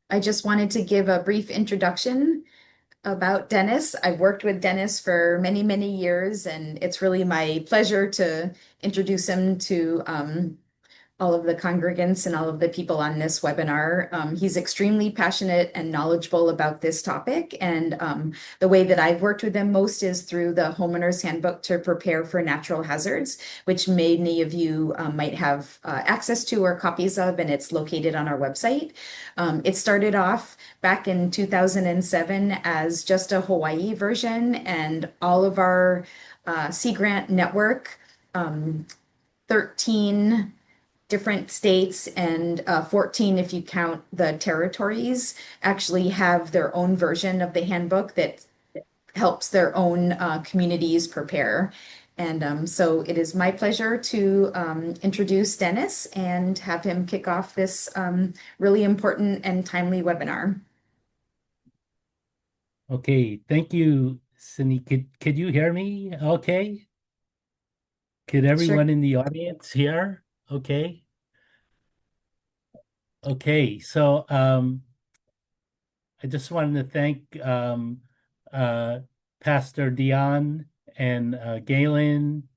I just wanted to give a brief introduction about Dennis. I've worked with Dennis for many, many years, and it's really my pleasure to introduce him to all of the congregants and all of the people on this webinar. He's extremely passionate and knowledgeable about this topic. And the way that I've worked with him most is through the Homeowner's Handbook to Prepare for Natural Hazards, which many of you might have access to or copies of, and it's located on our website. It started off back in 2007 as just a Hawaii version, and all of our Sea Grant network, 13 different states and 14 if you count the territories actually have their own version of the handbook that helps their own communities prepare. And so it is my pleasure to introduce Dennis and have him kick off this really important and timely webinar. Okay, thank you, Cindy. Could you hear me? Okay. Could Sure. everyone in the audience hear? Okay. Okay. I just wanted to thank uh Pastor Dion and Galen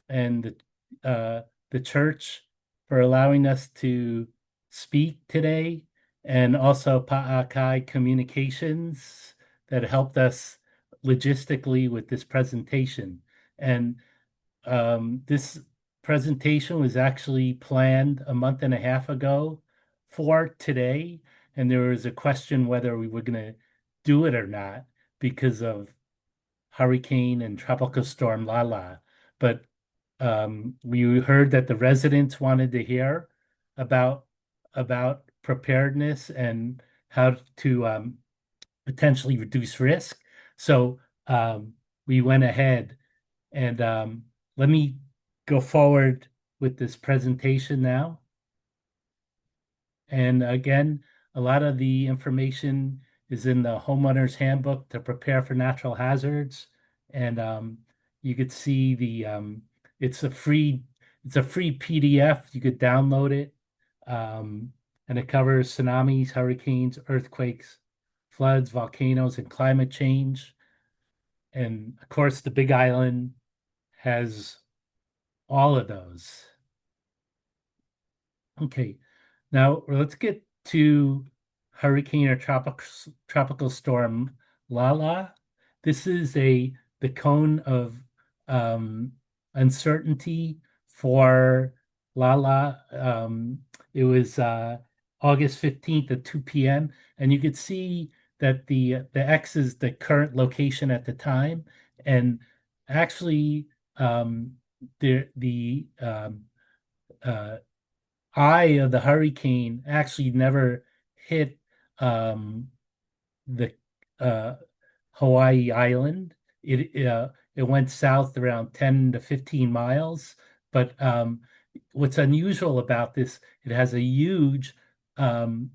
and the church for allowing us to speak today, and also Pa'akai Communications that helped us logistically with this presentation. And this presentation was actually planned a month and a half ago for today, and there was a question whether we were going to do it or not because of hurricane and tropical storm Lala. But we heard that the residents wanted to hear about preparedness and how to potentially reduce risk. So we went ahead and let me go forward with this presentation now. And again, a lot of the information is in the homeowner's handbook to prepare for natural hazards. And you could see it's a free PDF. You could download it. And it covers tsunamis, hurricanes, earthquakes, floods, volcanoes, and climate change. And of course, the Big Island has all of those. Okay, now let's get to hurricane or tropical storm Lala. This is the cone of um, uncertainty for Lala. It was August 15th at 2 p.m. and you could see that the X is the current location at the time, and actually the uh, eye of the hurricane actually never hit um, the uh, Hawaii island. It went south around 10 to 15 miles. But what's unusual about this, it has a huge um,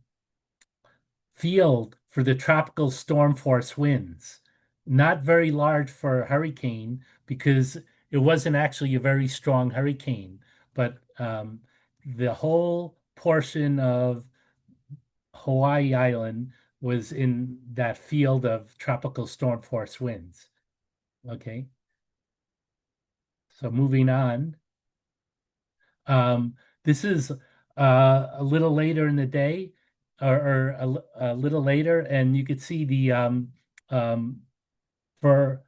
field for the tropical storm force winds. Not very large for a hurricane because it wasn't actually a very strong hurricane, but the whole portion of Hawaii Island was in that field of tropical storm force winds. Okay, so moving on. This is a little later in the day, or a little later, and you could see the um, for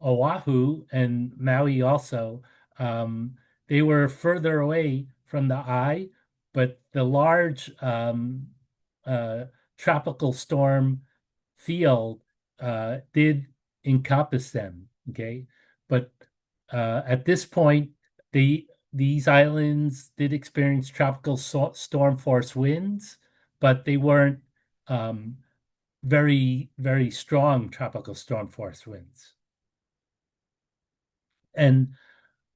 Oahu and Maui also, they were further away from the eye, but the large uh, tropical storm field did encompass them. Okay, but at this point, these islands did experience tropical storm force winds, but they weren't um, very strong tropical storm force winds. And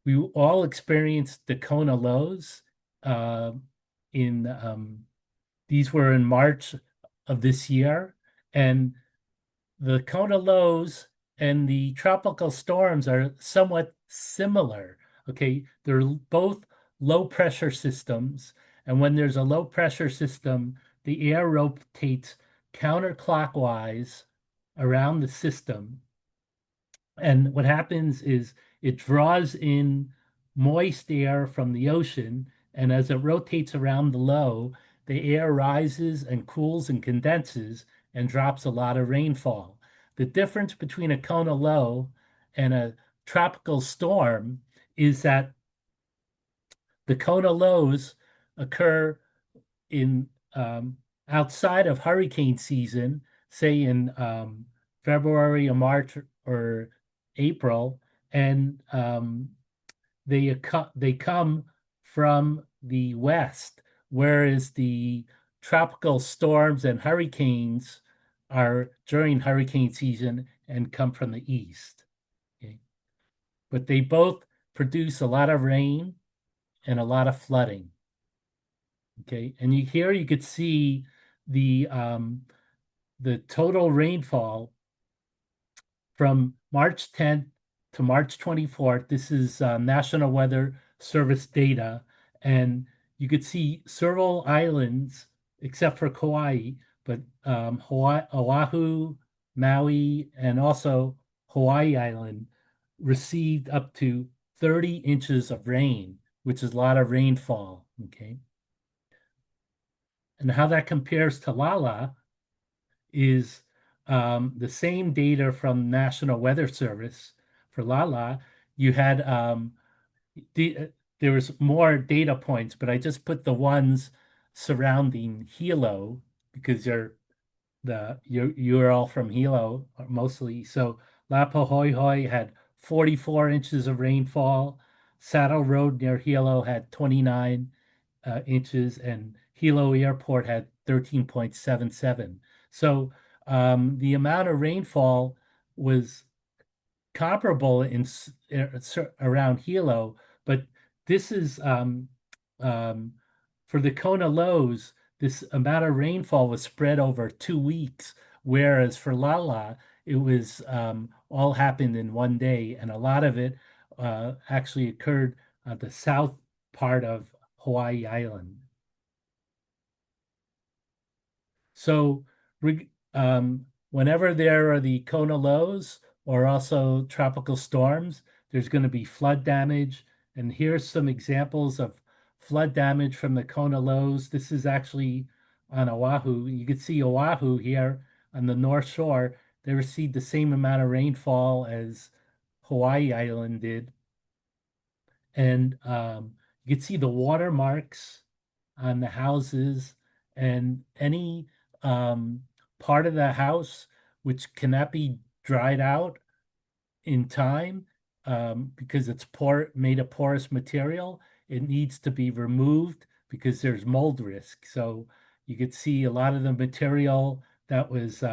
we all experienced the Kona lows. Uh, in These were in March of this year, and the Kona lows and the tropical storms are somewhat similar. Okay, they're both low pressure systems, and when there's a low pressure system, the air rotates counterclockwise around the system. And what happens is it draws in moist air from the ocean, and as it rotates around the low, the air rises and cools and condenses and drops a lot of rainfall. The difference between a Kona low and a tropical storm is that the Kona lows occur in outside of hurricane season, say in February or March or April, and they come from the west, whereas the tropical storms and hurricanes are during hurricane season and come from the east. Okay, but they both produce a lot of rain and a lot of flooding. Okay, and here you could see the total rainfall from March 10th to March 24th. This is National Weather Service data, and you could see several islands, except for Kauai, but Hawaii, Oahu, Maui, and also Hawaii Island received up to 30 inches of rain, which is a lot of rainfall. Okay. And how that compares to Lala is the same data from National Weather Service. For Lala, you had there was more data points, but I just put the ones surrounding Hilo because you're all from Hilo mostly. So Lapahoihoi had 44 inches of rainfall. Saddle Road near Hilo had 29 inches, and Hilo Airport had 13.77. So the amount of rainfall was comparable around Hilo, but this is um, for the Kona lows. This amount of rainfall was spread over 2 weeks, whereas for Lala, it was all happened in one day, and a lot of it actually occurred at the south part of Hawaii Island. So, whenever there are the Kona lows or also tropical storms, there's going to be flood damage. And here's some examples of flood damage from the Kona lows. This is actually on Oahu. You can see Oahu here on the North Shore. They received the same amount of rainfall as Hawaii Island did. And you can see the watermarks on the houses and any um, part of the house which cannot be dried out in time because it's made of porous material. It needs to be removed because there's mold risk. So you could see a lot of the material that was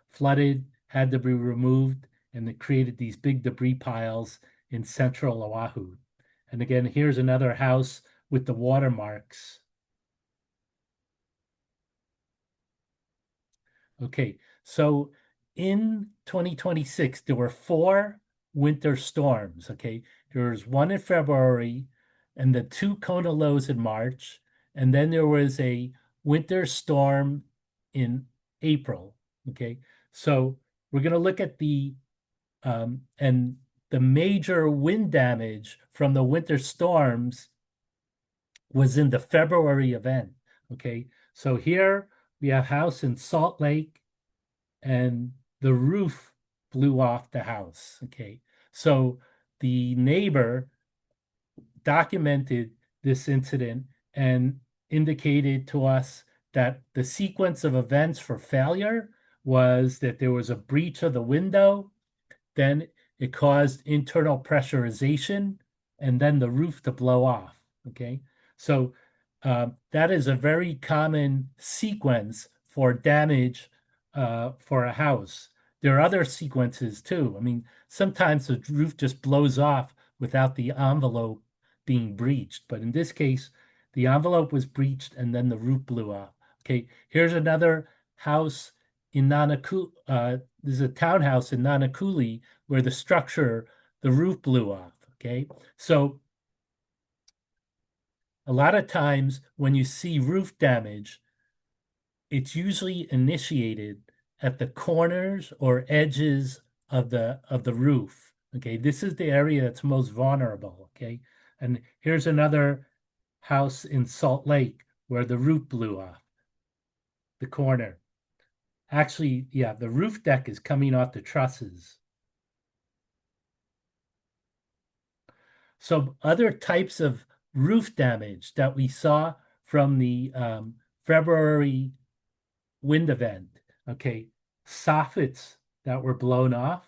flooded had to be removed, and it created these big debris piles in central Oahu. And again, here's another house with the watermarks. Okay, so in 2026, there were four winter storms. Okay, there was one in February and the two Kona lows in March. And then there was a winter storm in April. Okay, so we're going to look at and the major wind damage from the winter storms was in the February event. Okay, so here we have a house in Salt Lake, and the roof blew off the house. Okay, so the neighbor documented this incident and indicated to us that the sequence of events for failure was that there was a breach of the window, then it caused internal pressurization, and then the roof to blow off. Okay, so that is a very common sequence for damage for a house. There are other sequences too. I mean, sometimes the roof just blows off without the envelope being breached, but in this case, the envelope was breached and then the roof blew off. Okay, here's another house in Nanakuli. There's a townhouse in Nanakuli where the roof blew off. Okay, so a lot of times when you see roof damage, it's usually initiated at the corners or edges of the roof. Okay, this is the area that's most vulnerable. Okay, and here's another house in Salt Lake where the roof blew off the corner. Actually, yeah, the roof deck is coming off the trusses. So other types of roof damage that we saw from the February wind event. Okay, soffits that were blown off,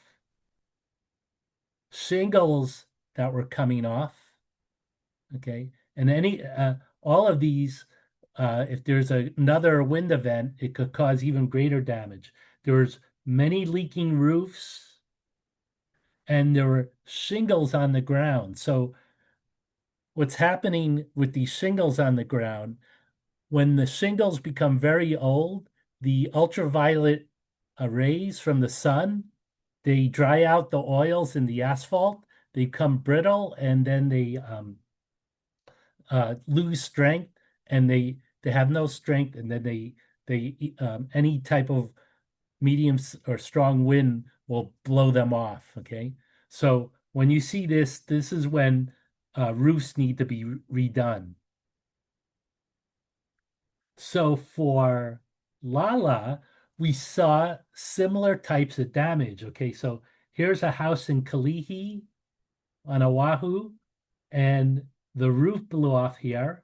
shingles that were coming off. Okay, and any all of these, if there's another wind event, it could cause even greater damage. There's many leaking roofs, and there were shingles on the ground. So what's happening with these shingles on the ground, when the shingles become very old, the ultraviolet rays from the sun, they dry out the oils in the asphalt, they become brittle, and then they lose strength, and they have no strength, and then they any type of medium or strong wind will blow them off. Okay, so when you see this, this is when roofs need to be redone. So for Lala, we saw similar types of damage. Okay, so here's a house in Kalihi on Oahu, and the roof blew off here.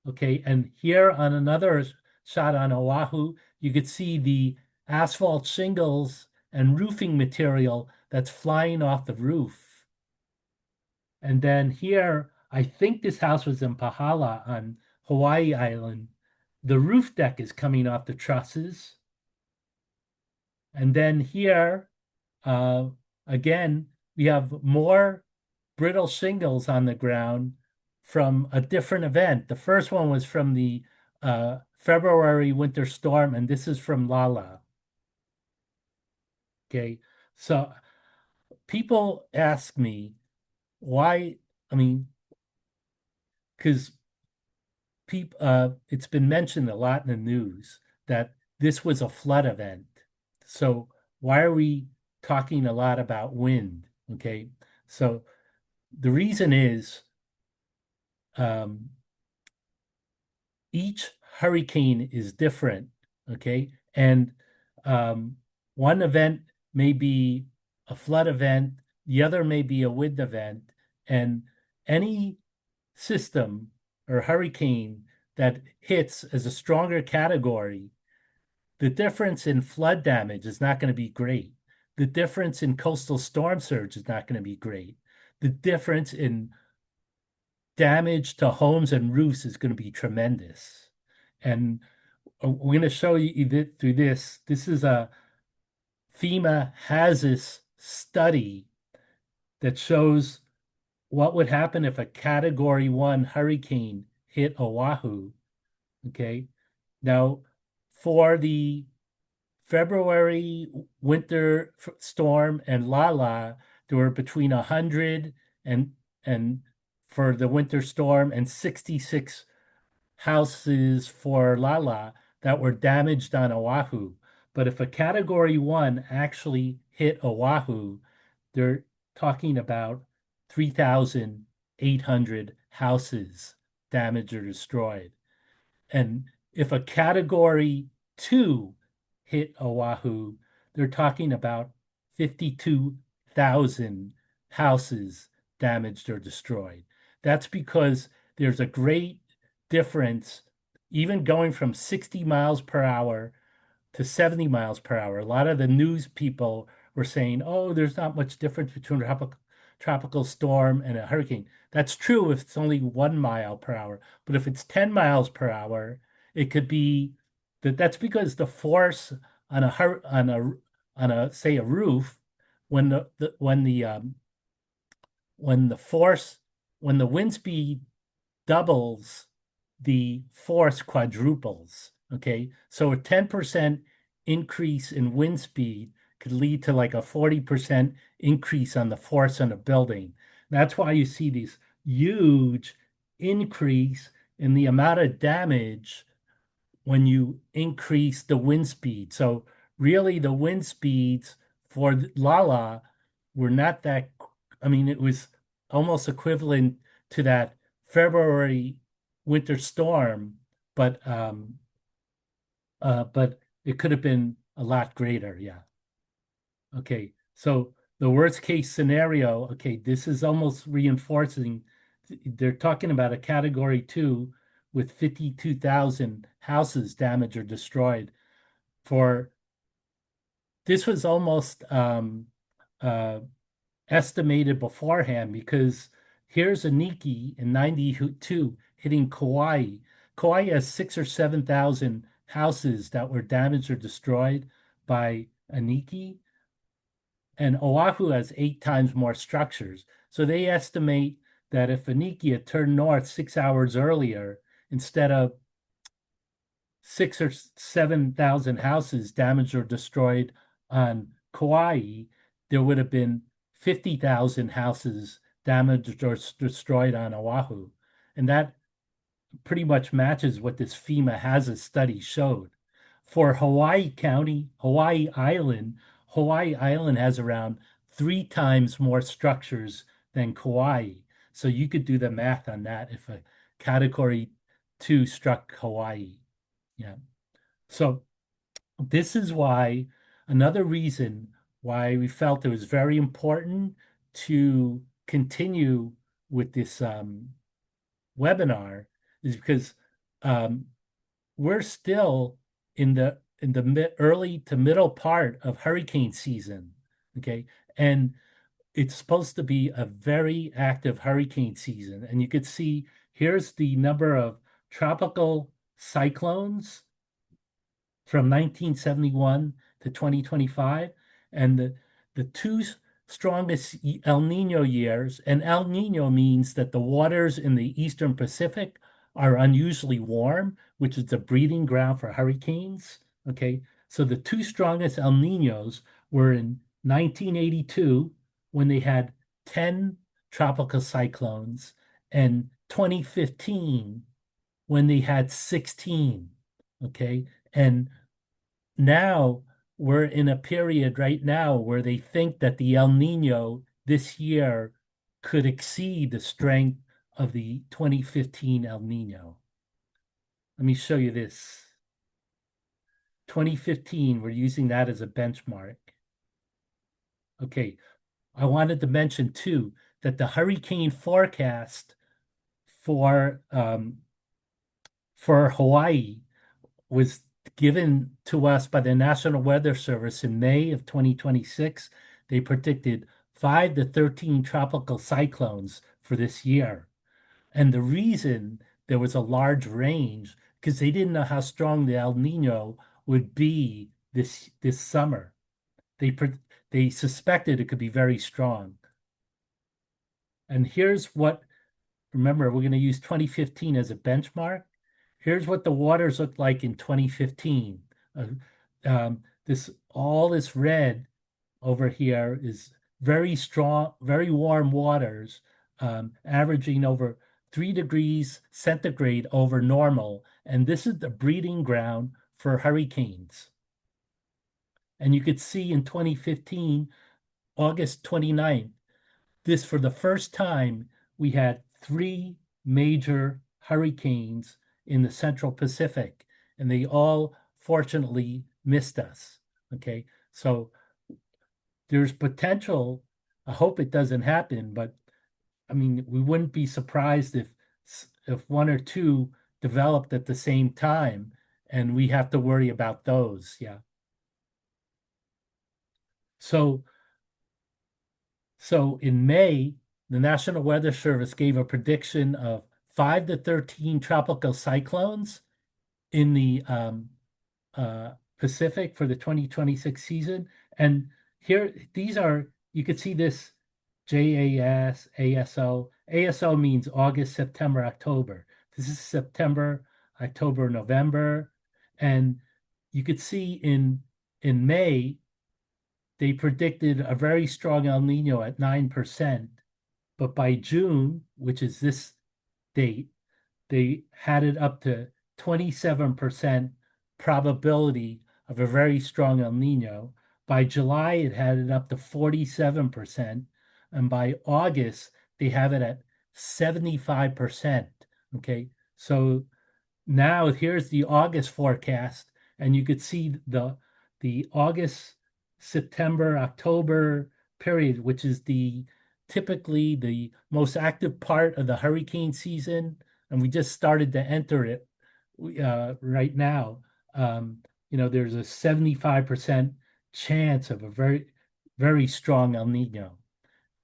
Okay, and here on another shot on Oahu, you could see the asphalt shingles and roofing material that's flying off the roof. And then here, I think this house was in Pahala on Hawaii Island. The roof deck is coming off the trusses. And then here, uh, again, we have more brittle shingles on the ground from a different event. The first one was from the February winter storm, and this is from Lala. Okay, so people ask me why, I mean, because people, it's been mentioned a lot in the news that this was a flood event. So why are we talking a lot about wind? Okay, so the reason is um, each hurricane is different. Okay, and um, one event may be a flood event, the other may be a wind event, and any system or hurricane that hits as a stronger category, the difference in flood damage is not going to be great. The difference in coastal storm surge is not going to be great. The difference in damage to homes and roofs is going to be tremendous. And we're going to show you that through this. This is a FEMA has this study that shows what would happen if a Category 1 hurricane hit Oahu. Okay. Now, for the February winter storm and Lala, there were between 100 and for the winter storm and 66 houses for Lala that were damaged on Oahu. But if a Category 1 actually hit Oahu, they're talking about 3,800 houses damaged or destroyed. And if a Category 2 hit Oahu, they're talking about 52,000 houses damaged or destroyed. That's because there's a great difference, even going from 60 miles per hour to 70 miles per hour. A lot of the news people were saying, oh, there's not much difference between a tropical storm and a hurricane. That's true if it's only 1 mile per hour. But if it's 10 miles per hour, it could be that's because the force on a say a roof, when the force when the wind speed doubles, the force quadruples. Okay, so a 10% increase in wind speed could lead to like a 40% increase on the force on a building. That's why you see these huge increase in the amount of damage when you increase the wind speed. So really the wind speeds for Lala were not that, I mean, it was almost equivalent to that February winter storm, but but it could have been a lot greater. Yeah. Okay. So the worst case scenario, okay, this is almost reinforcing. They're talking about a category 2 with 52,000 houses damaged or destroyed. For this was almost uh, estimated beforehand because here's a Niki in 92 hitting Kauai. Kauai has 6 or 7,000 houses that were damaged or destroyed by a Niki, and Oahu has 8 times more structures. So they estimate that if Aniki had turned north 6 hours earlier, instead of 6 or 7,000 houses damaged or destroyed on Kauai, there would have been 50,000 houses damaged or destroyed on Oahu. And that pretty much matches what this FEMA HAZA study showed. For Hawaii Island has around 3 times more structures than Kauai. So you could do the math on that if a category 2 struck Hawaii. Yeah. So this is why another reason why we felt it was very important to continue with this webinar is because um, we're still in the early to middle part of hurricane season. Okay, and it's supposed to be a very active hurricane season, and you could see here's the number of tropical cyclones from 1971 to 2025, and the two strongest El Nino years, and El Nino means that the waters in the Eastern Pacific are unusually warm, which is the breeding ground for hurricanes. Okay, so the two strongest El Ninos were in 1982 when they had 10 tropical cyclones, and 2015 when they had 16. Okay, and now we're in a period right now where they think that the El Nino this year could exceed the strength of the 2015 El Nino. Let me show you this. 2015, we're using that as a benchmark. Okay, I wanted to mention too that the hurricane forecast for Hawaii was given to us by the National Weather Service in May of 2026. They predicted 5 to 13 tropical cyclones for this year. And the reason there was a large range because they didn't know how strong the El Nino would be this summer. They suspected it could be very strong. And here's what, remember, we're going to use 2015 as a benchmark. Here's what the waters looked like in 2015. All this red over here is very strong, very warm waters, averaging over 3 degrees centigrade over normal. And this is the breeding ground for hurricanes. And you could see in 2015, August 29th, this for the first time, we had 3 major hurricanes in the Central Pacific, and they all fortunately missed us. Okay, so there's potential. I hope it doesn't happen, but I mean, we wouldn't be surprised if one or two developed at the same time, and we have to worry about those. Yeah. So in May, the National Weather Service gave a prediction of 5 to 13 tropical cyclones in the Pacific for the 2026 season. And here, you could see this JAS, ASO. ASO means August, September, October. This is September, October, November. And you could see in May, they predicted a very strong El Nino at 9%. But by June, which is this date, they had it up to 27% probability of a very strong El Nino. By July, it had it up to 47%. And by August, they have it at 75%. Okay. So now here's the August forecast, and you could see the August, September, October period, which is the typically the most active part of the hurricane season, and we just started to enter it right now. Um, there's a 75% chance of a very, very strong El Nino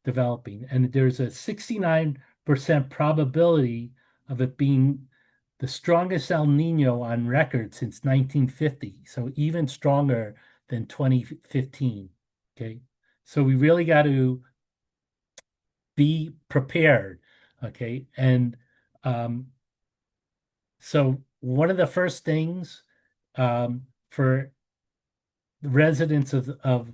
developing, and there's a 69% probability of it being the strongest El Nino on record since 1950. So even stronger than 2015. Okay. So we really got to be prepared. Okay. And um, so one of the first things for the residents of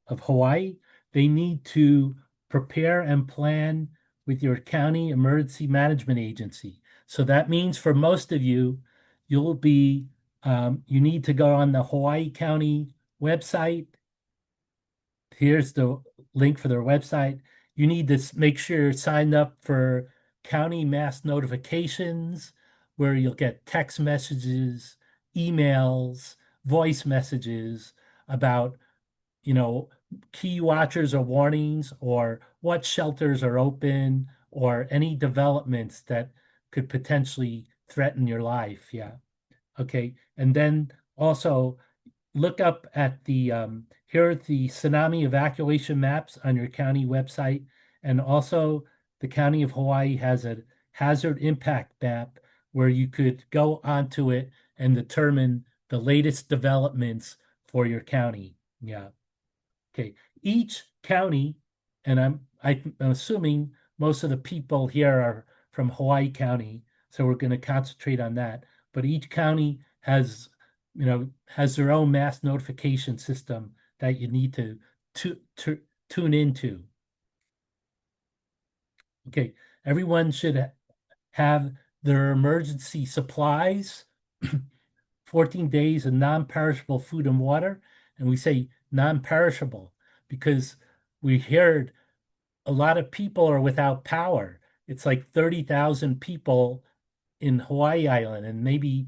Hawaii, they need to prepare and plan with your county emergency management agency. So that means for most of you, you'll be you need to go on the Hawaii County website. Here's the link for their website. You need to make sure you're signed up for county mass notifications, where you'll get text messages, emails, voice messages about, you know, key watchers or warnings or what shelters are open or any developments that could potentially threaten your life. Yeah. Okay. And then also look up at here are the tsunami evacuation maps on your county website. And also the County of Hawaii has a hazard impact map where you could go onto it and determine the latest developments for your county. Yeah. Okay. Each county, and I'm assuming most of the people here are from Hawaii County, so we're going to concentrate on that. But each county has their own mass notification system that you need to tune into. Okay, everyone should have their emergency supplies, 14 days of non-perishable food and water. And we say non-perishable because we heard a lot of people are without power. It's like 30,000 people in Hawaii Island, and maybe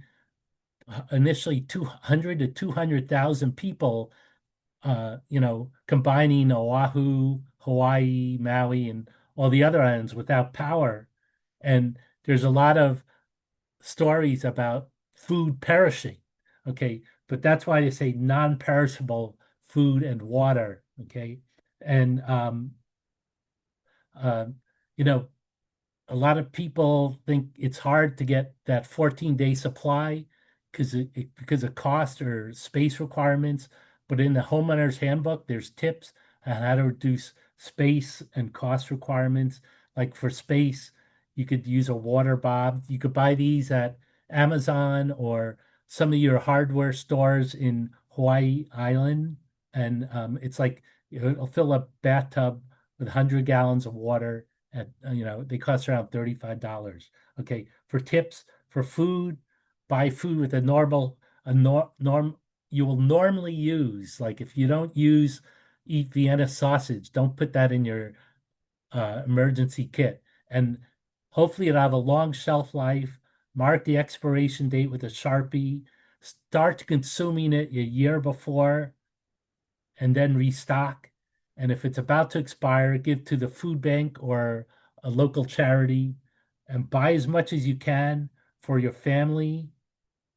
initially 200 to 200,000 people, combining Oahu, Hawaii, Maui, and all the other islands without power. And there's a lot of stories about food perishing. Okay. But that's why they say non-perishable food and water. Okay. And, uh, you know, a lot of people think it's hard to get that 14-day supply because of cost or space requirements. But in the homeowner's handbook, there's tips on how to reduce space and cost requirements. Like for space, you could use a water bob. You could buy these at Amazon or some of your hardware stores in Hawaii Island. And it's like it'll fill a bathtub with 100 gallons of water at they cost around $35. Okay, for tips for food, buy food with a norm you will normally use. Like if you don't eat Vienna sausage, don't put that in your emergency kit. And hopefully it'll have a long shelf life. Mark the expiration date with a Sharpie. Start consuming it a year before and then restock. And if it's about to expire, give to the food bank or a local charity and buy as much as you can for your family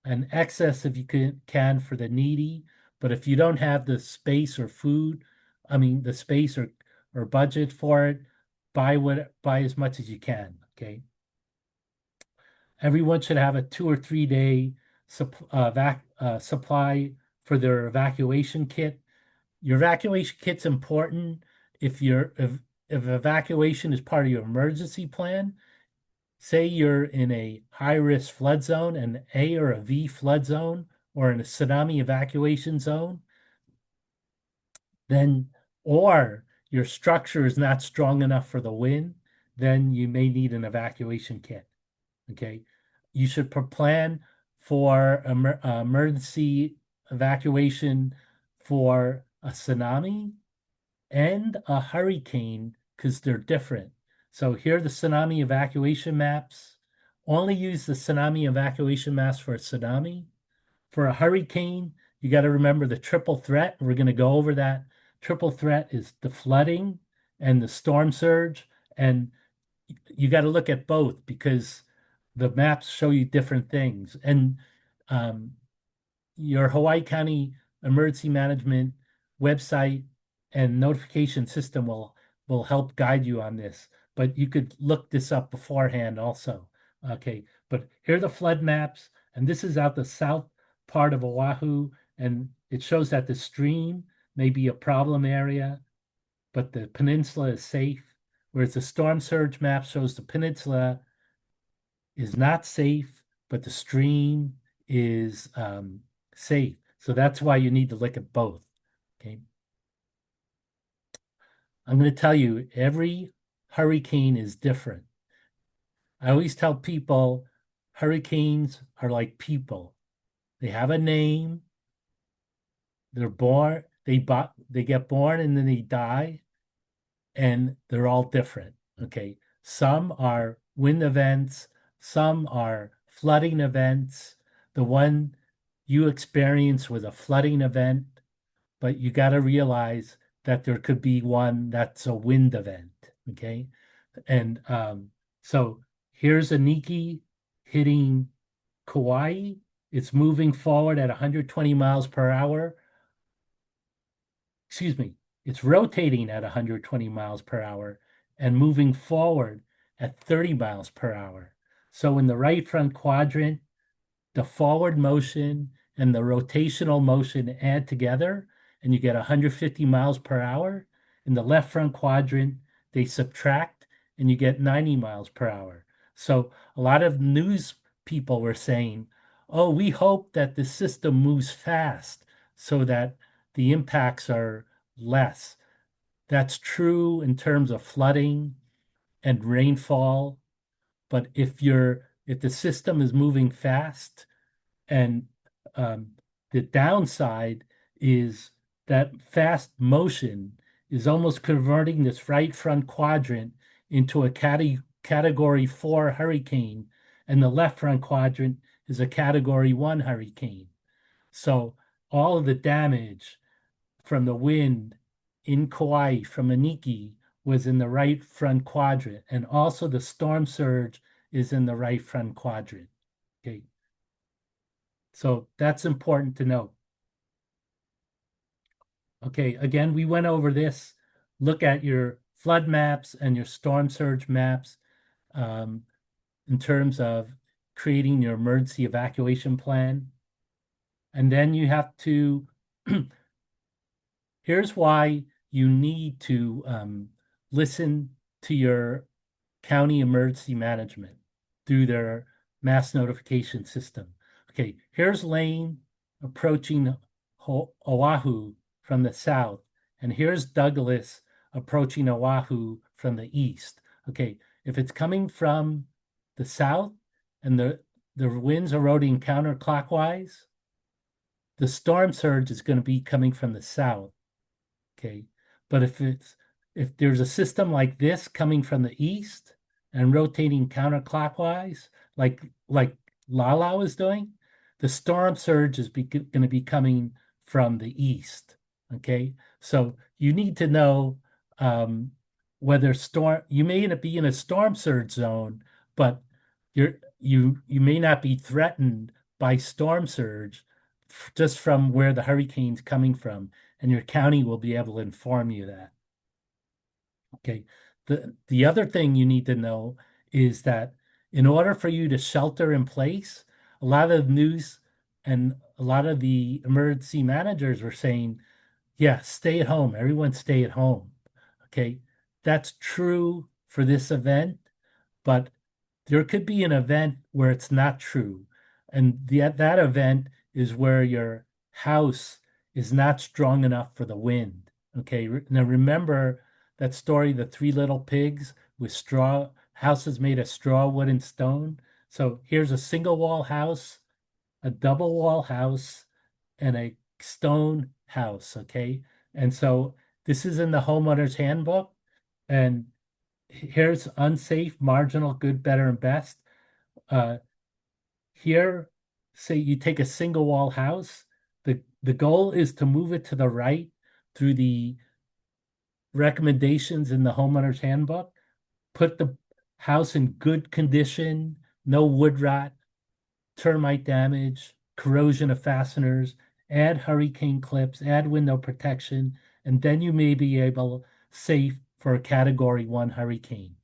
and excess if you can for the needy. But if you don't have the space or the space or budget for it, buy as much as you can. Okay. Everyone should have a 2 or 3 day supply for their evacuation kit. Your evacuation kit's important if evacuation is part of your emergency plan. Say you're in a high-risk flood zone, an A or a V flood zone, or in a tsunami evacuation zone, then or your structure is not strong enough for the wind, then you may need an evacuation kit. Okay. you should plan for emergency evacuation for a tsunami and a hurricane because they're different. So here are the tsunami evacuation maps. Only use the tsunami evacuation maps for a tsunami. For a hurricane, you got to remember the triple threat. We're going to go over that. Triple threat is the flooding and the storm surge. And you got to look at both because the maps show you different things. And um, your Hawaii County Emergency Management website and notification system will help guide you on this. But you could look this up beforehand also. Okay, but here are the flood maps, and this is out the south part of Oahu, and it shows that the stream may be a problem area, but the peninsula is safe. Whereas the storm surge map shows the peninsula is not safe, but the stream is safe. So that's why you need to look at both. Okay. I'm going to tell you, every hurricane is different. I always tell people hurricanes are like people. They have a name, they're born, they get born and then they die, and they're all different. Okay. Some are wind events, some are flooding events. The one you experience was a flooding event, but you got to realize that there could be one that's a wind event. Okay. And so here's a Niki hitting Kauai. It's moving forward at 120 miles per hour. Excuse me, it's rotating at 120 miles per hour and moving forward at 30 miles per hour. So in the right front quadrant, the forward motion and the rotational motion add together, and you get 150 miles per hour. In the left front quadrant, they subtract, and you get 90 miles per hour. So a lot of news people were saying, oh, we hope that the system moves fast so that the impacts are less. That's true in terms of flooding and rainfall, but if the system is moving fast, and um, the downside is that fast motion is almost converting this right front quadrant into a category 4 hurricane, and the left front quadrant is a category 1 hurricane. So all of the damage from the wind in Kauai from Aniki was in the right front quadrant, and also the storm surge is in the right front quadrant. Okay. So that's important to know. Okay, again, we went over this. Look at your flood maps and your storm surge maps in terms of creating your emergency evacuation plan. And then you have to, here's why you need to listen to your county emergency management through their mass notification system. Okay, here's Lane approaching Oahu from the south, and here's Douglas approaching Oahu from the east. Okay, if it's coming from the south and the winds are eroding counterclockwise, the storm surge is going to be coming from the south. Okay, but if there's a system like this coming from the east and rotating counterclockwise, like Lala is doing, the storm surge is going to be coming from the east. Okay, so you need to know whether you may be in a storm surge zone, but you may not be threatened by storm surge just from where the hurricane's coming from, and your county will be able to inform you that. Okay. The other thing you need to know is that in order for you to shelter in place, a lot of news and a lot of the emergency managers were saying, yeah, stay at home. Everyone stay at home. Okay. That's true for this event, but there could be an event where it's not true. And that event is where your house is not strong enough for the wind. Okay. Now remember that story, The Three Little Pigs with straw houses made of straw, wood, and stone. So here's a single wall house, a double wall house, and a stone house, okay? And so this is in the homeowner's handbook, and here's unsafe, marginal, good, better, and best. Uh, Here, say you take a single wall house, the goal is to move it to the right through the recommendations in the homeowner's handbook, put the house in good condition, no wood rot, termite damage, corrosion of fasteners, add hurricane clips, add window protection, and then you may be able safe for a category 1 hurricane.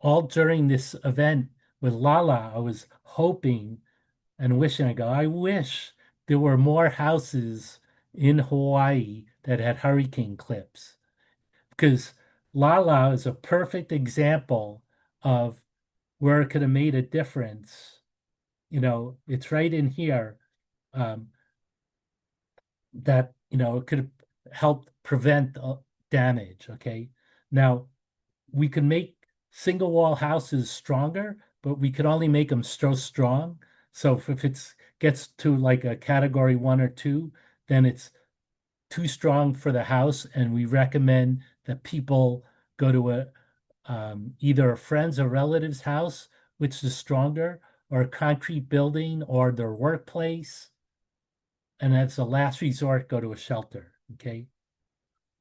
All during this event with Lala, I was hoping and wishing, I go, I wish there were more houses in Hawaii that had hurricane clips, because Lala is a perfect example of where it could have made a difference. It's right in here, um, that, it could have helped prevent damage. Okay. Now, we can make single wall houses stronger, but we could only make them so strong. So if it gets to like a category 1 or 2, then it's too strong for the house, and we recommend that people go to either a friend's or relative's house, which is stronger, or a concrete building, or their workplace, and as a last resort, go to a shelter. Okay,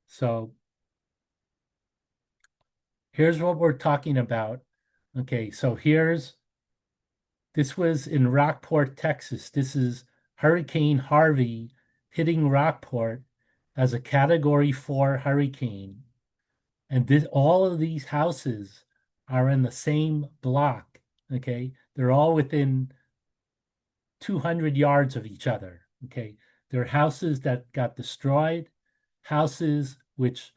so here's what we're talking about. Okay, so this was in Rockport, Texas. This is Hurricane Harvey hitting Rockport as a Category 4 hurricane. And all of these houses are in the same block. Okay. They're all within 200 yards of each other. Okay. There are houses that got destroyed, houses which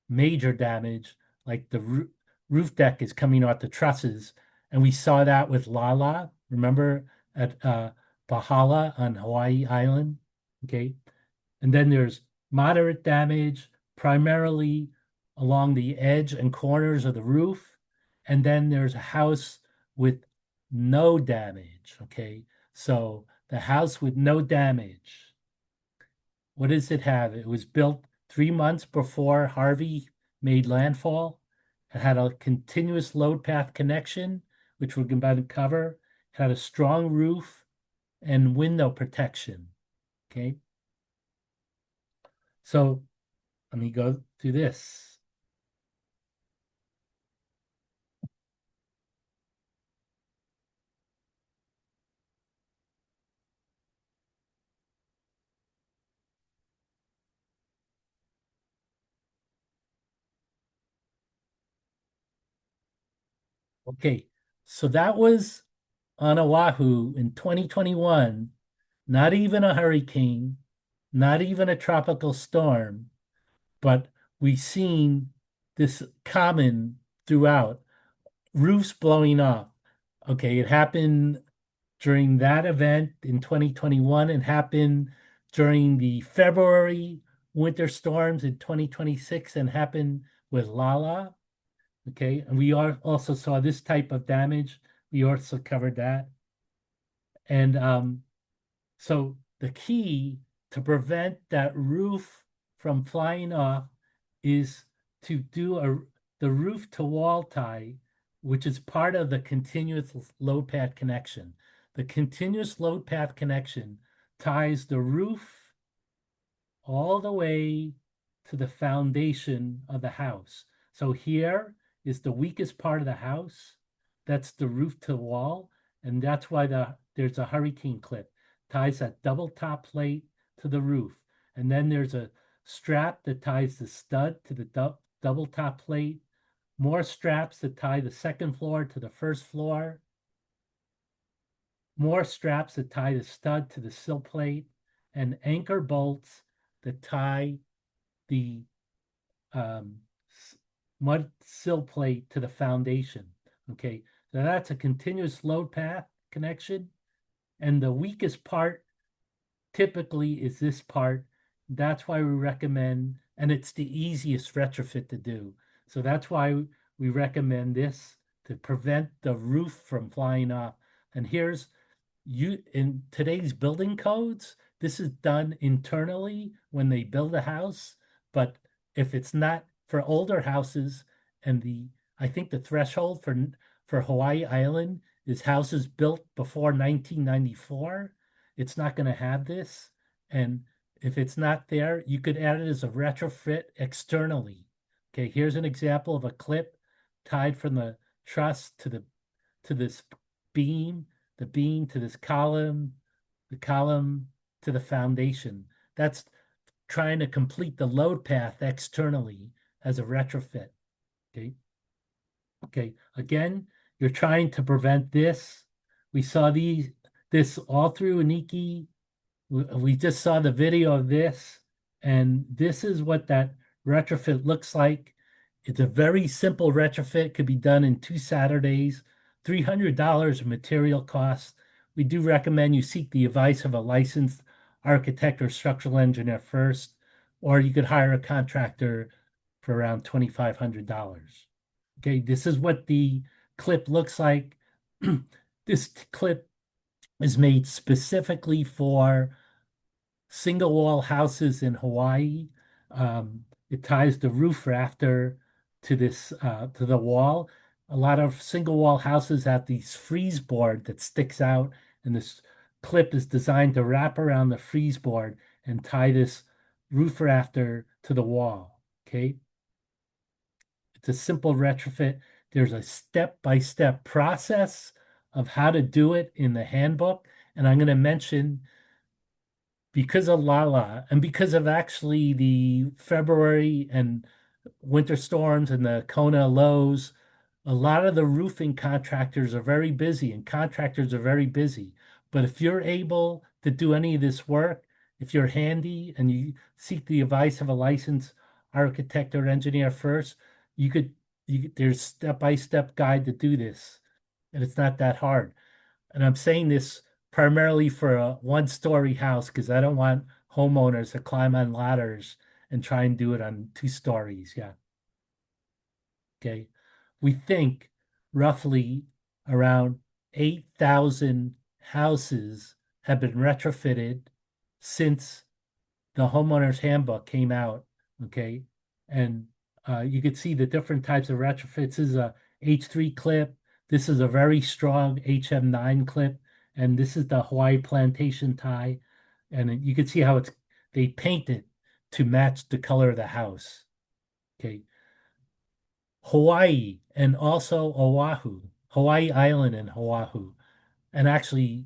major damage, like the roof deck is coming off the trusses. And we saw that with Lala, remember, at Pahala on Hawaii Island. Okay. And then there's moderate damage, primarily along the edge and corners of the roof. And then there's a house with no damage. Okay. So the house with no damage, what does it have? It was built 3 months before Harvey made landfall. It had a continuous load path connection, which we're about to cover. It had a strong roof and window protection. Okay. So let me go through this. Okay, so that was on Oahu in 2021, not even a hurricane, not even a tropical storm, but we've seen this common throughout, roofs blowing off. Okay, it happened during that event in 2021 and happened during the February winter storms in 2026 and happened with Lala. Okay, and we also saw this type of damage. We also covered that. And so the key to prevent that roof from flying off is to do the roof to wall tie, which is part of the continuous load path connection. The continuous load path connection ties the roof all the way to the foundation of the house. So here is the weakest part of the house. That's the roof to wall. And that's why there's a hurricane clip, ties that double top plate to the roof. And then there's a strap that ties the stud to the double top plate, more straps that tie the second floor to the first floor, more straps that tie the stud to the sill plate, and anchor bolts that tie the um, mud sill plate to the foundation. Okay, so that's a continuous load path connection. And the weakest part typically is this part. That's why we recommend, and it's the easiest retrofit to do. So that's why we recommend this to prevent the roof from flying off. And here's you in today's building codes, this is done internally when they build a house. But if it's not for older houses, and I think the threshold for Hawaiʻi Island is houses built before 1994, it's not going to have this. And if it's not there, you could add it as a retrofit externally. Okay, here's an example of a clip tied from the truss to this beam, the beam to this column, the column to the foundation. That's trying to complete the load path externally as a retrofit. Okay. Okay. Again, you're trying to prevent this. We saw this all through Aniki. We just saw the video of this, and this is what that retrofit looks like. It's a very simple retrofit, could be done in 2 Saturdays, $300 of material costs. We do recommend you seek the advice of a licensed architect or structural engineer first, or you could hire a contractor for around $2,500. Okay, this is what the clip looks like. This clip is made specifically for single wall houses in Hawaii. It ties the roof rafter to this to the wall. A lot of single wall houses have these freeze board that sticks out, and this clip is designed to wrap around the freeze board and tie this roof rafter to the wall. Okay, it's a simple retrofit. There's a step-by-step process of how to do it in the handbook, and I'm going to mention because of Lala and because of actually the February and winter storms and the Kona lows, a lot of the roofing contractors are very busy and contractors are very busy. But if you're able to do any of this work, if you're handy and you seek the advice of a licensed architect or engineer first, there's step-by-step guide to do this. And it's not that hard. And I'm saying this primarily for a one-story house because I don't want homeowners to climb on ladders and try and do it on 2 stories. Yeah. Okay. We think roughly around 8,000 houses have been retrofitted since the homeowner's handbook came out. Okay. And you could see the different types of retrofits. This is a H3 clip. This is a very strong HM9 clip. And this is the Hawaii plantation tie. And you can see how they paint it to match the color of the house. Okay. Hawaii and also Oahu, Hawaii Island and Oahu, and actually,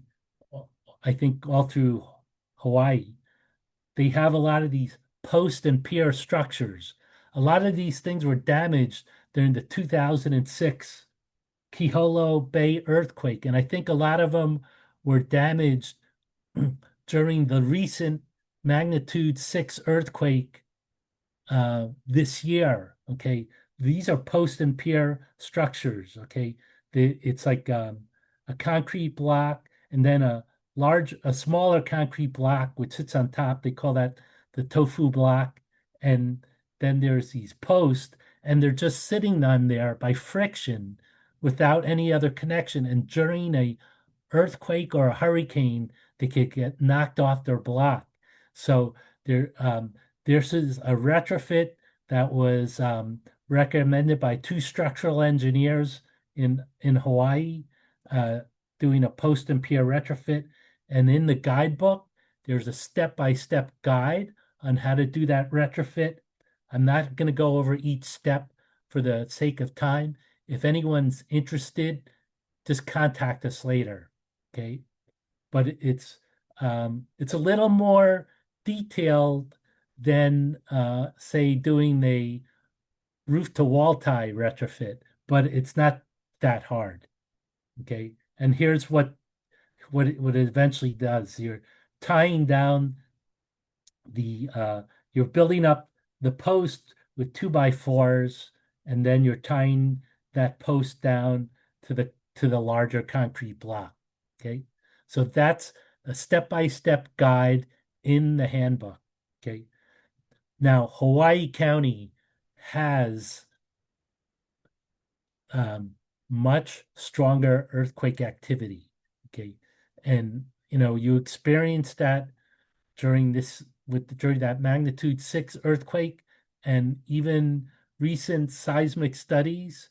I think all through Hawaii, they have a lot of these post and pier structures. A lot of these things were damaged during the 2006 Kiholo Bay earthquake, and I think a lot of them were damaged during the recent magnitude 6 earthquake this year. Okay, these are post and pier structures. Okay, it's like a concrete block and then a smaller concrete block which sits on top. They call that the tofu block, and then there's these posts, and they're just sitting on there by friction without any other connection. And during a earthquake or a hurricane, they could get knocked off their block. So this is a retrofit that was recommended by 2 structural engineers in Hawaii, uh, doing a post and pier retrofit. And in the guidebook, there's a step-by-step guide on how to do that retrofit. I'm not going to go over each step for the sake of time. If anyone's interested, just contact us later. Okay. But it's a little more detailed than say doing the roof to wall tie retrofit, but it's not that hard. Okay. And here's what it eventually does. You're tying down you're building up the post with 2x4s, and then you're tying that post down to the larger concrete block. Okay. So that's a step-by-step guide in the handbook. Okay. Now, Hawaii County has much stronger earthquake activity. Okay. And you experience that during that magnitude 6 earthquake, and even recent seismic studies,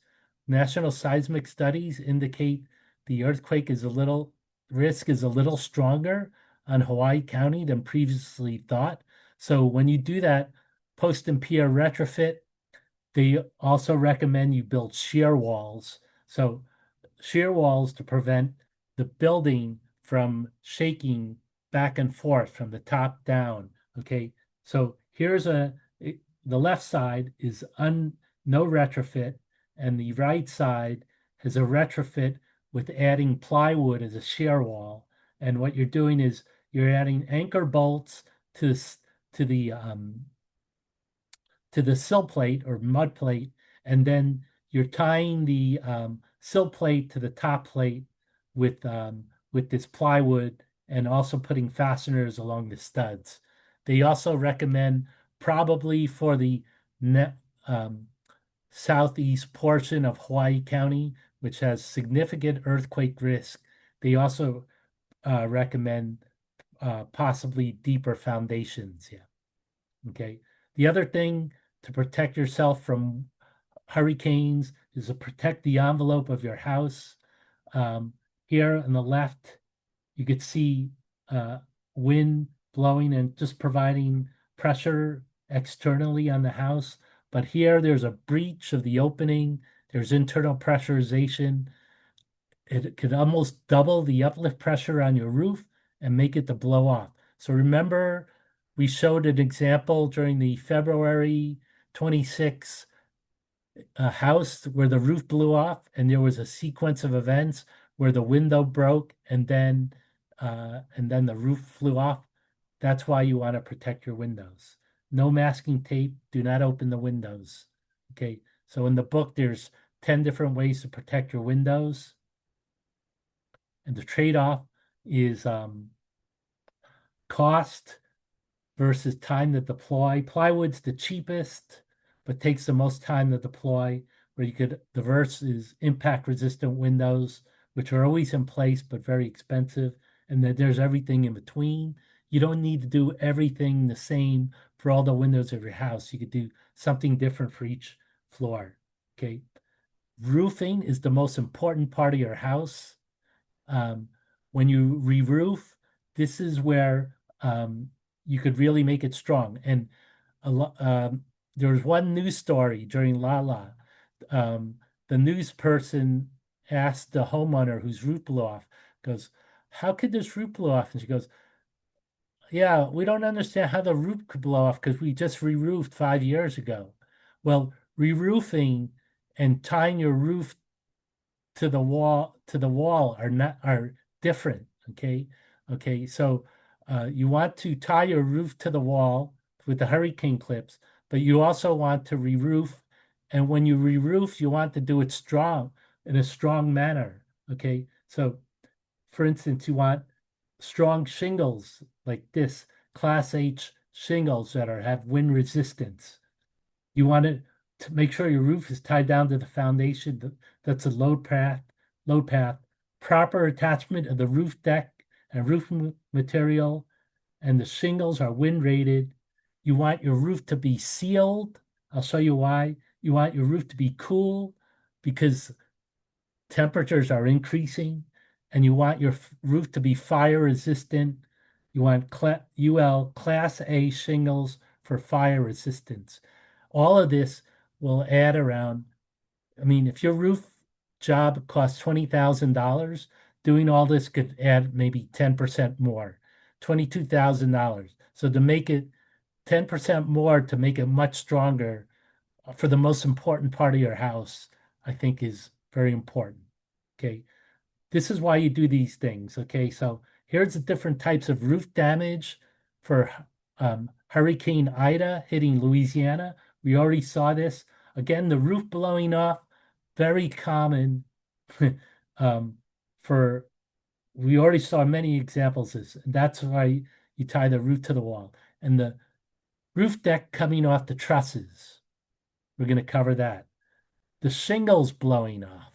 national seismic studies indicate the earthquake is a little risk is a little stronger on Hawaiʻi County than previously thought. So when you do that post and pier retrofit, they also recommend you build shear walls. So shear walls to prevent the building from shaking back and forth from the top down. Okay, so the left side is no retrofit, and the right side has a retrofit with adding plywood as a shear wall. And what you're doing is you're adding anchor bolts to to the um, to the sill plate or mud plate, and then you're tying the sill plate to the top plate with this plywood, and also putting fasteners along the studs. They also recommend, probably for the net, southeast portion of Hawaiʻi County, which has significant earthquake risk, they also recommend possibly deeper foundations. Yeah. Okay. The other thing to protect yourself from hurricanes is to protect the envelope of your house. Um, Here on the left, you could see uh, wind blowing and just providing pressure externally on the house. But here, there's a breach of the opening. There's internal pressurization. It could almost double the uplift pressure on your roof and make it to blow off. So remember, we showed an example during the February 26 house where the roof blew off, and there was a sequence of events where the window broke and then the roof flew off. That's why you want to protect your windows. No masking tape. Do not open the windows. Okay. So in the book, there's 10 different ways to protect your windows. And the trade-off is cost versus time to deploy. Plywood's the cheapest, but takes the most time to deploy. The verse is impact-resistant windows, which are always in place but very expensive. And then there's everything in between. You don't need to do everything the same for all the windows of your house. You could do something different for each floor. Okay. Roofing is the most important part of your house. Um, when you re-roof, this is where you could really make it strong. And there was one news story during Lala. Um, the news person asked the homeowner whose roof blew off, goes, "How could this roof blow off?" And she goes, "Yeah, we don't understand how the roof could blow off because we just re-roofed 5 years ago." Well, re-roofing and tying your roof to the wall are different. Okay, so you want to tie your roof to the wall with the hurricane clips, but you also want to re-roof, and when you re-roof, you want to do it strong, in a strong manner. Okay, so for instance, you want strong shingles like this, class H shingles that have wind resistance. You want it to make sure your roof is tied down to the foundation. That's a load path, proper attachment of the roof deck and roof material, and the shingles are wind rated. You want your roof to be sealed. I'll show you why. You want your roof to be cool because temperatures are increasing, and you want your roof to be fire resistant. You want UL Class A shingles for fire resistance. All of this will add around, I mean, if your roof job costs $20,000, doing all this could add maybe 10% more, $22,000. So to make it 10% more to make it much stronger for the most important part of your house, I think is very important. Okay. This is why you do these things. Okay. So here's the different types of roof damage for Hurricane Ida hitting Louisiana. We already saw this. Again, the roof blowing off, very common. um, for We already saw many examples of this. That's why you tie the roof to the wall. And the roof deck coming off the trusses. We're going to cover that. The shingles blowing off.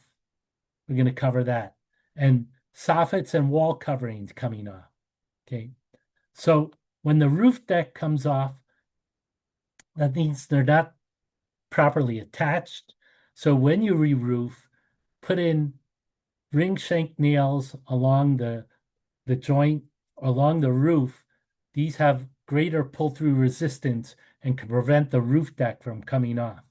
We're going to cover that. And soffits and wall coverings coming off. Okay. So when the roof deck comes off, that means they're not properly attached. So when you re-roof, put in ring shank nails along the joint, along the roof. These have greater pull-through resistance and can prevent the roof deck from coming off.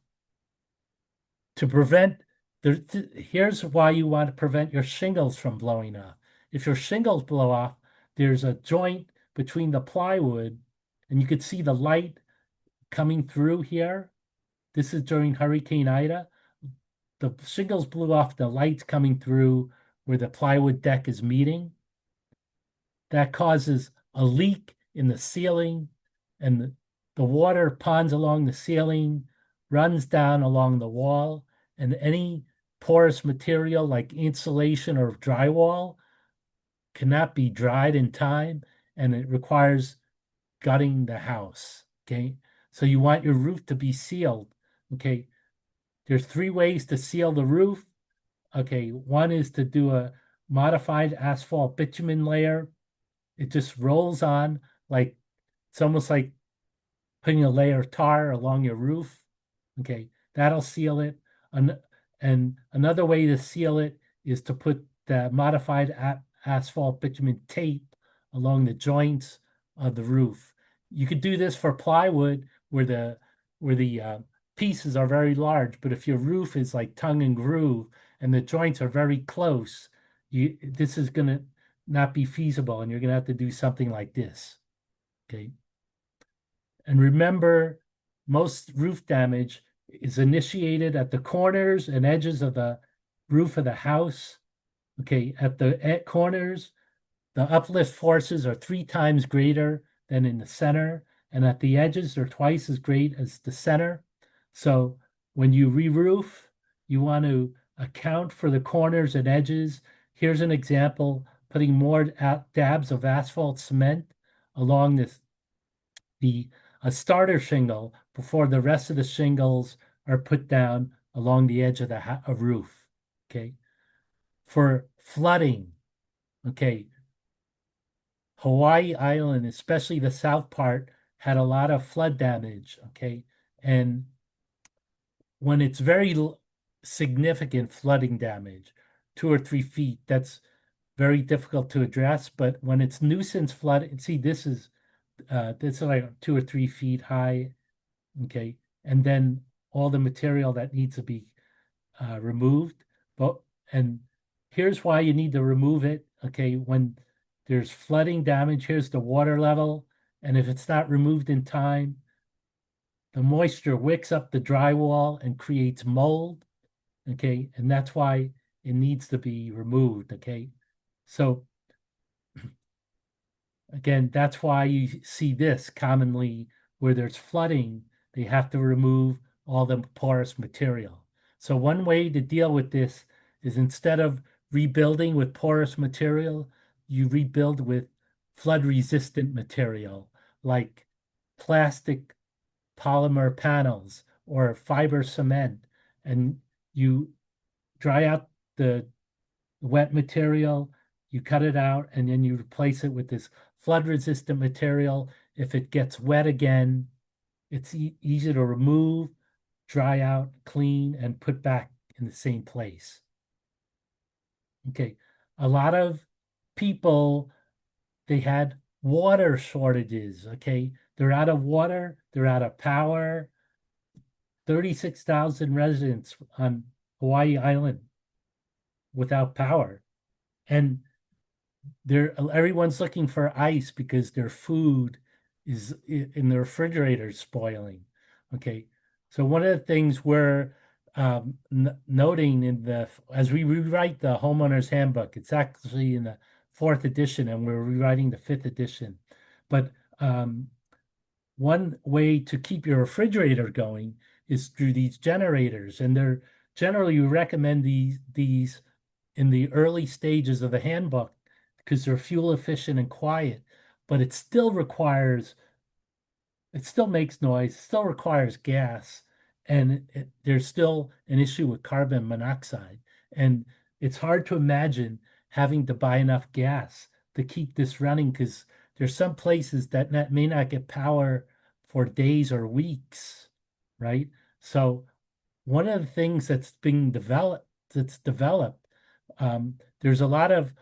To prevent, here's why you want to prevent your shingles from blowing off. If your shingles blow off, there's a joint between the plywood, and you could see the light coming through here. This is during Hurricane Ida. The shingles blew off, the lights coming through where the plywood deck is meeting. That causes a leak in the ceiling, and the water ponds along the ceiling, runs down along the wall, and any porous material like insulation or drywall cannot be dried in time, and it requires gutting the house. Okay. So you want your roof to be sealed. Okay. There's three ways to seal the roof. Okay. One is to do a modified asphalt bitumen layer. It just rolls on like it's almost like putting a layer of tar along your roof. Okay, that'll seal it. And another way to seal it is to put the modified asphalt bitumen tape along the joints of the roof. You could do this for plywood where the pieces are very large, but if your roof is like tongue and groove and the joints are very close, this is going to not be feasible, and you're going to have to do something like this. Okay. And remember, most roof damage is initiated at the corners and edges of the roof of the house. Okay, at the corners, the uplift forces are 3 times greater than in the center, and at the edges, they're twice as great as the center. So when you re-roof, you want to account for the corners and edges. Here's an example, putting more dabs of asphalt cement along the a starter shingle before the rest of the shingles are put down along the edge of the roof. Okay. For flooding, okay, Hawaii Island, especially the south part, had a lot of flood damage. Okay. And when it's very significant flooding damage, 2 or 3 feet, that's very difficult to address. But when it's nuisance flooding, see, this is like 2 or 3 feet high. Okay. And then all the material that needs to be removed. And here's why you need to remove it. Okay. When there's flooding damage, here's the water level. And if it's not removed in time, the moisture wicks up the drywall and creates mold. Okay. And that's why it needs to be removed. Okay. So again, that's why you see this commonly where there's flooding, they have to remove all the porous material. So one way to deal with this is instead of rebuilding with porous material, you rebuild with flood-resistant material like plastic polymer panels or fiber cement, and you dry out the wet material, you cut it out, and then you replace it with this flood-resistant material. If it gets wet again, it's easy to remove, dry out, clean, and put back in the same place. Okay, a lot of people, they had water shortages. Okay, they're out of water, they're out of power. 36,000 residents on Hawaii Island without power. And everyone's looking for ice because their food is in the refrigerator spoiling. Okay. So one of the things we're noting as we rewrite the homeowner's handbook, it's actually in the 4th edition and we're rewriting the 5th edition. But one way to keep your refrigerator going is through these generators. And they're generally we recommend these in the early stages of the handbook because they're fuel efficient and quiet, but it still makes noise, still requires gas, and there's still an issue with carbon monoxide. And it's hard to imagine having to buy enough gas to keep this running because there's some places that may not get power for days or weeks, right? So one of the things that's developed, there's a lot of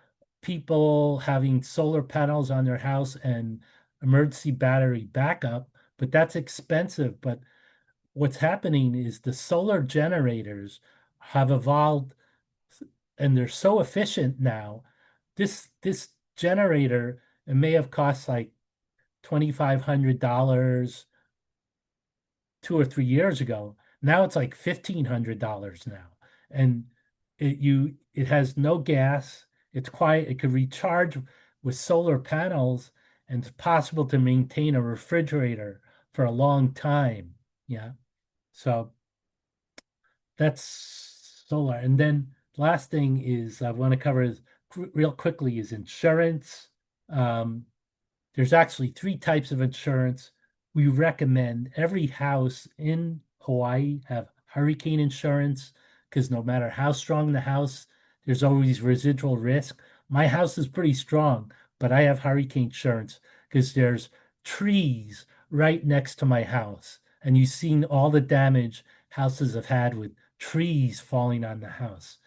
people having solar panels on their house and emergency battery backup, but that's expensive. But what's happening is the solar generators have evolved and they're so efficient now. This generator, it may have cost like $2,500 2 or 3 years ago. Now it's like $1,500 now. And it has no gas. It's quiet. It could recharge with solar panels, and it's possible to maintain a refrigerator for a long time. Yeah. So that's solar. And then last thing is I want to cover is real quickly is insurance. Um, there's actually three types of insurance. We recommend every house in Hawaii have hurricane insurance because no matter how strong the house, there's always residual risk. My house is pretty strong, but I have hurricane insurance because there's trees right next to my house. And you've seen all the damage houses have had with trees falling on the house.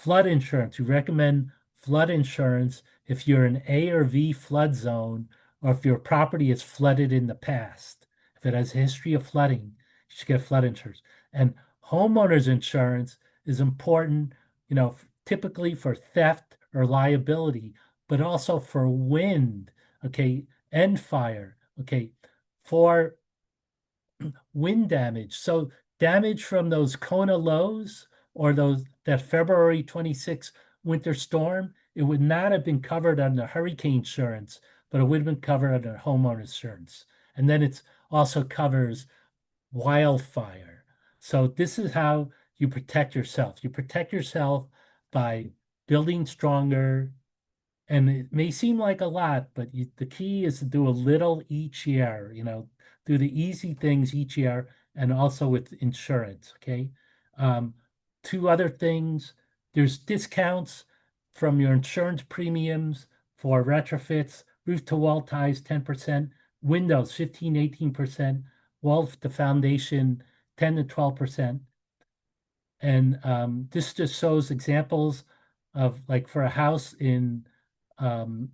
Flood insurance. We recommend flood insurance if you're in A or V flood zone or if your property is flooded in the past. If it has a history of flooding, you should get flood insurance. And homeowners insurance is important, typically for theft or liability, but also for wind, okay, and fire, okay, for wind damage. So damage from those Kona lows or that February 26th winter storm, it would not have been covered under hurricane insurance, but it would have been covered under homeowner insurance. And then it also covers wildfire. So this is how you protect yourself. You protect yourself by building stronger, and it may seem like a lot, but the key is to do a little each year, do the easy things each year and also with insurance. Okay. Um, Two other things, there's discounts from your insurance premiums for retrofits, roof to wall ties, 10%, windows, 15, 18%, wall to foundation, 10 to 12%. And this just shows examples of like for a house in um,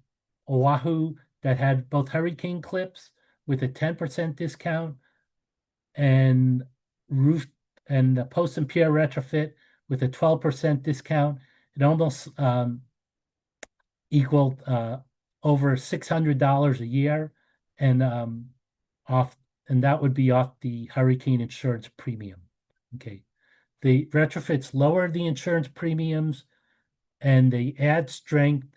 Oahu that had both hurricane clips with a 10% discount and roof and a post and pier retrofit with a 12% discount. It almost equaled over $600 a year and off, and that would be off the hurricane insurance premium. Okay. The retrofits lower the insurance premiums and they add strength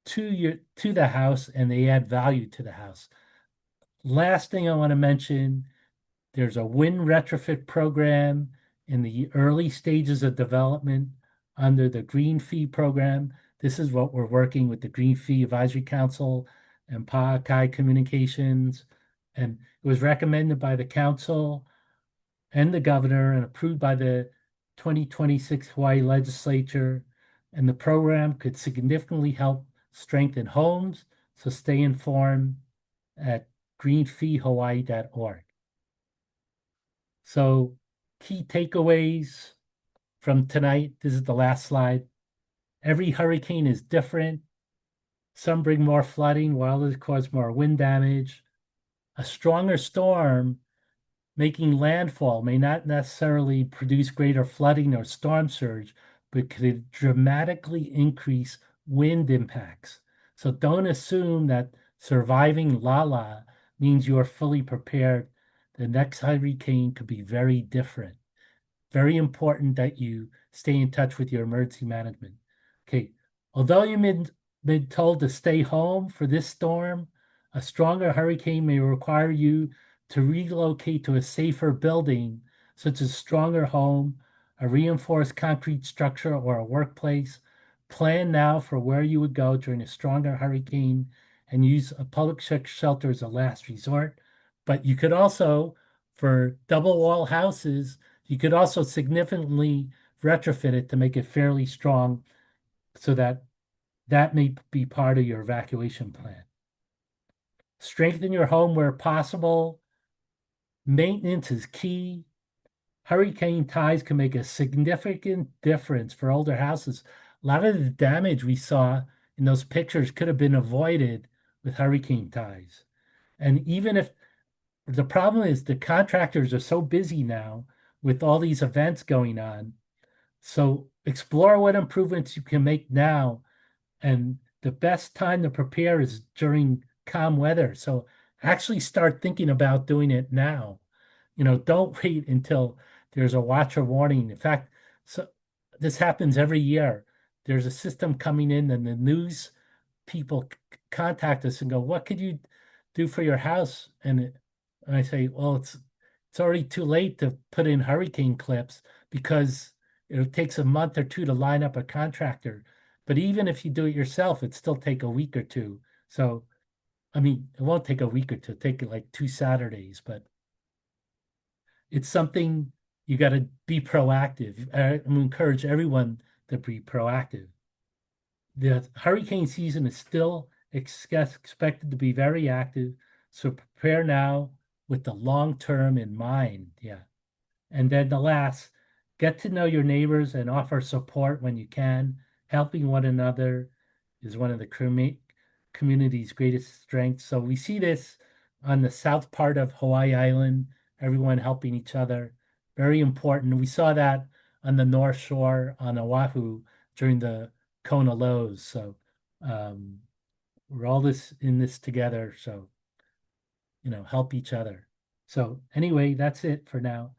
to the house and they add value to the house. Last thing I want to mention, there's a wind retrofit program in the early stages of development under the Green Fee program. This is what we're working with the Green Fee Advisory Council and Pa'akai Communications. And it was recommended by the council and the governor and approved by the 2026 Hawaii legislature. And the program could significantly help strengthen homes. So stay informed at greenfeehawaii.org. So key takeaways from tonight. This is the last slide. Every hurricane is different. Some bring more flooding, while others cause more wind damage. A stronger storm making landfall may not necessarily produce greater flooding or storm surge, but could dramatically increase wind impacts. So don't assume that surviving Lala means you are fully prepared. The next hurricane could be very different. Very important that you stay in touch with your emergency management. Okay, although you've been told to stay home for this storm, a stronger hurricane may require you to relocate to a safer building, such as a stronger home, a reinforced concrete structure, or a workplace. Plan now for where you would go during a stronger hurricane and use a public shelter as a last resort. But you could also, for double wall houses, you could also significantly retrofit it to make it fairly strong so that that may be part of your evacuation plan. Strengthen your home where possible. Maintenance is key. Hurricane ties can make a significant difference for older houses. A lot of the damage we saw in those pictures could have been avoided with hurricane ties. And even if the problem is the contractors are so busy now with all these events going on, so explore what improvements you can make now. And the best time to prepare is during calm weather. So actually start thinking about doing it now. Don't wait until there's a watch or warning. In fact, so this happens every year. There's a system coming in, and the news people contact us and go, "What could you do for your house?" And I say, "Well, it's already too late to put in hurricane clips because it takes a month or two to line up a contractor. But even if you do it yourself, it still take a week or two. So, I mean, it won't take a week or two. It'll take like 2 Saturdays, but it's something you got to be proactive. I'm encourage everyone to be proactive. The hurricane season is still expected to be very active, so prepare now with the long term in mind. Yeah. And then the last, get to know your neighbors and offer support when you can. Helping one another is one of the community's greatest strengths. So we see this on the south part of Hawaii Island, everyone helping each other. Very important. We saw that on the North Shore on Oahu during the Kona lows. So um, we're all in this together. So, help each other. So anyway, that's it for now.